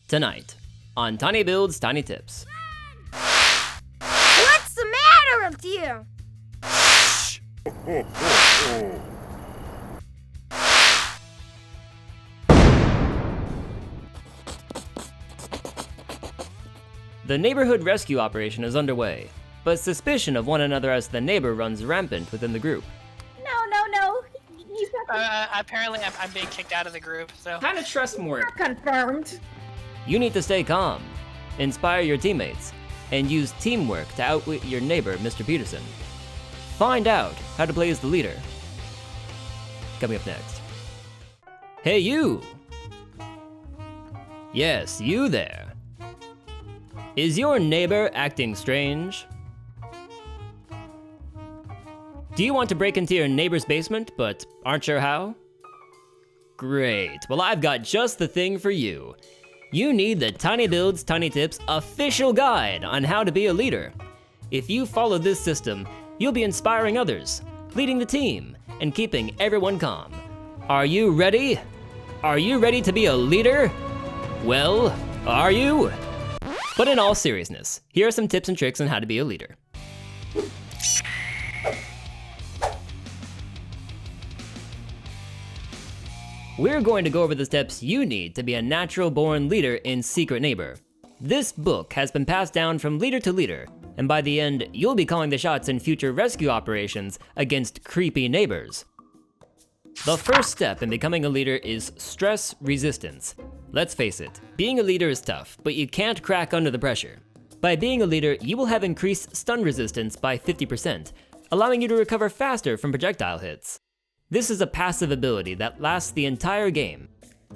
Tonight, on Tiny Builds, Tiny Tips. What's the matter with you? The neighborhood rescue operation is underway, but suspicion of one another as the neighbor runs rampant within the group. No. He's not Apparently I'm being kicked out of the group, so... Kinda trustworthy. confirmed. You need to stay calm, inspire your teammates, and use teamwork to outwit your neighbor, Mr. Peterson. Find out how to play as the leader. Coming up next. Hey you! Yes, you there. Is your neighbor acting strange? Do you want to break into your neighbor's basement, but aren't sure how? Great, well I've got just the thing for you. You need the Tiny Builds, Tiny Tips official guide on how to be a leader. If you follow this system, you'll be inspiring others, leading the team, and keeping everyone calm. Are you ready? Are you ready to be a leader? Well, are you? But in all seriousness, here are some tips and tricks on how to be a leader. We're going to go over the steps you need to be a natural-born leader in Secret Neighbor. This book has been passed down from leader to leader, and by the end, you'll be calling the shots in future rescue operations against creepy neighbors. The first step in becoming a leader is stress resistance. Let's face it, being a leader is tough, but you can't crack under the pressure. By being a leader, you will have increased stun resistance by 50%, allowing you to recover faster from projectile hits. This is a passive ability that lasts the entire game.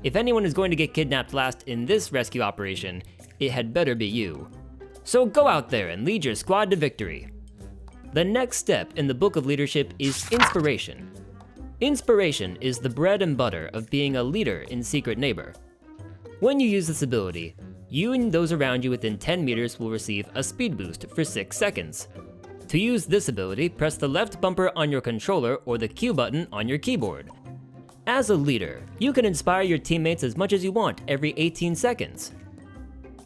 If anyone is going to get kidnapped last in this rescue operation, it had better be you. So go out there and lead your squad to victory. The next step in the Book of Leadership is inspiration. Inspiration is the bread and butter of being a leader in Secret Neighbor. When you use this ability, you and those around you within 10 meters will receive a speed boost for 6 seconds. To use this ability, press the left bumper on your controller or the Q button on your keyboard. As a leader, you can inspire your teammates as much as you want every 18 seconds.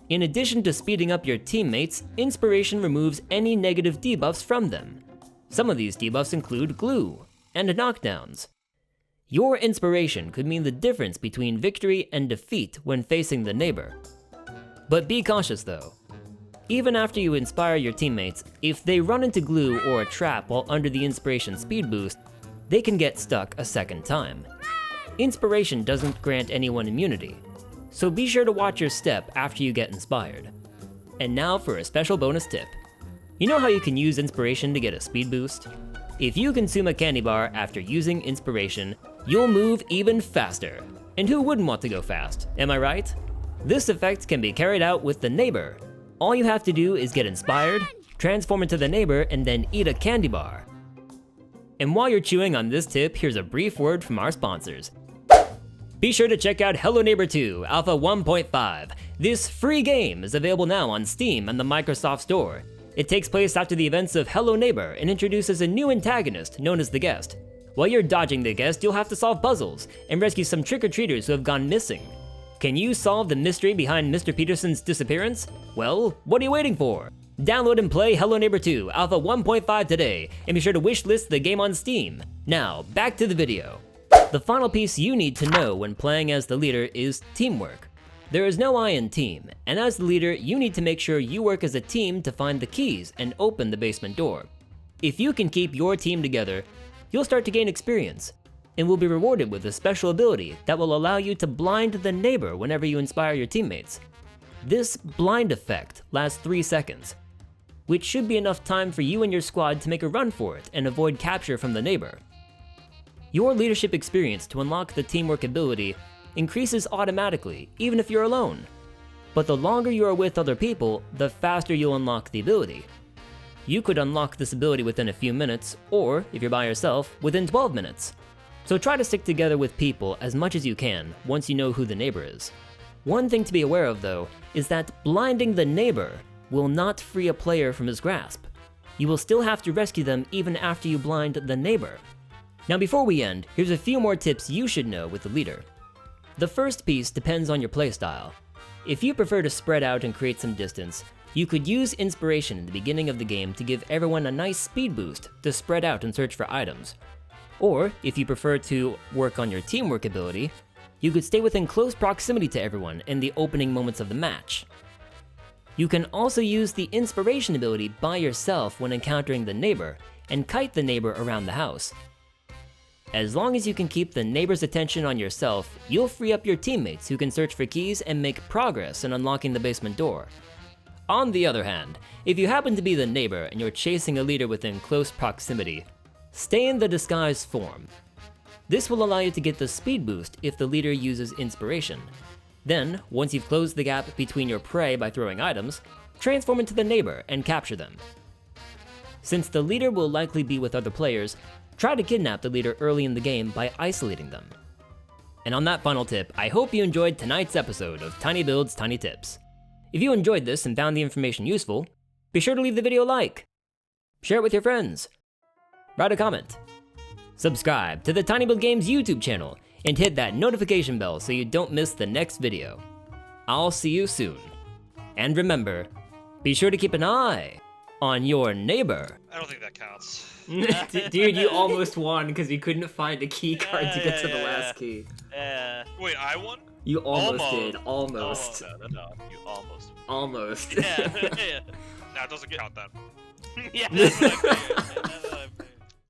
In addition to speeding up your teammates, inspiration removes any negative debuffs from them. Some of these debuffs include glue and knockdowns. Your inspiration could mean the difference between victory and defeat when facing the neighbor. But be cautious though. Even after you inspire your teammates, if they run into glue or a trap while under the inspiration speed boost, they can get stuck a second time. Inspiration doesn't grant anyone immunity, so be sure to watch your step after you get inspired. And now for a special bonus tip. You know how you can use inspiration to get a speed boost? If you consume a candy bar after using inspiration, you'll move even faster. And who wouldn't want to go fast, am I right? This effect can be carried out with the neighbor. All you have to do is get inspired, transform into the neighbor, and then eat a candy bar. And while you're chewing on this tip, here's a brief word from our sponsors. Be sure to check out Hello Neighbor 2 Alpha 1.5. This free game is available now on Steam and the Microsoft Store. It takes place after the events of Hello Neighbor and introduces a new antagonist known as the Guest. While you're dodging the Guest, you'll have to solve puzzles and rescue some trick-or-treaters who have gone missing. Can you solve the mystery behind Mr. Peterson's disappearance? Well, what are you waiting for? Download and play Hello Neighbor 2 Alpha 1.5 today, and be sure to wishlist the game on Steam. Now, back to the video. The final piece you need to know when playing as the leader is teamwork. There is no I in team, and as the leader, you need to make sure you work as a team to find the keys and open the basement door. If you can keep your team together, you'll start to gain experience, and will be rewarded with a special ability that will allow you to blind the neighbor whenever you inspire your teammates. This blind effect lasts 3 seconds, which should be enough time for you and your squad to make a run for it and avoid capture from the neighbor. Your leadership experience to unlock the teamwork ability increases automatically, even if you're alone. But the longer you are with other people, the faster you'll unlock the ability. You could unlock this ability within a few minutes, or, if you're by yourself, within 12 minutes. So try to stick together with people as much as you can once you know who the neighbor is. One thing to be aware of though, is that blinding the neighbor will not free a player from his grasp. You will still have to rescue them even after you blind the neighbor. Now before we end, here's a few more tips you should know with the leader. The first piece depends on your playstyle. If you prefer to spread out and create some distance, you could use inspiration in the beginning of the game to give everyone a nice speed boost to spread out and search for items. Or, if you prefer to work on your teamwork ability, you could stay within close proximity to everyone in the opening moments of the match. You can also use the inspiration ability by yourself when encountering the neighbor, and kite the neighbor around the house. As long as you can keep the neighbor's attention on yourself, you'll free up your teammates who can search for keys and make progress in unlocking the basement door. On the other hand, if you happen to be the neighbor and you're chasing a leader within close proximity, stay in the disguise form. This will allow you to get the speed boost if the leader uses inspiration. Then, once you've closed the gap between your prey by throwing items, transform into the neighbor and capture them. Since the leader will likely be with other players, try to kidnap the leader early in the game by isolating them. And on that final tip, I hope you enjoyed tonight's episode of Tiny Builds, Tiny Tips. If you enjoyed this and found the information useful, be sure to leave the video a like, share it with your friends, write a comment, subscribe to the Tiny Build Games YouTube channel, and hit that notification bell so you don't miss the next video. I'll see you soon. And remember, be sure to keep an eye on your neighbor. I don't think that counts. Dude, you almost won because you couldn't find a key card to get to the last key. Wait, I won? You almost did, almost. Oh, no, you almost. Almost. Yeah. Nah, it doesn't count that. Yeah, that's what I figured.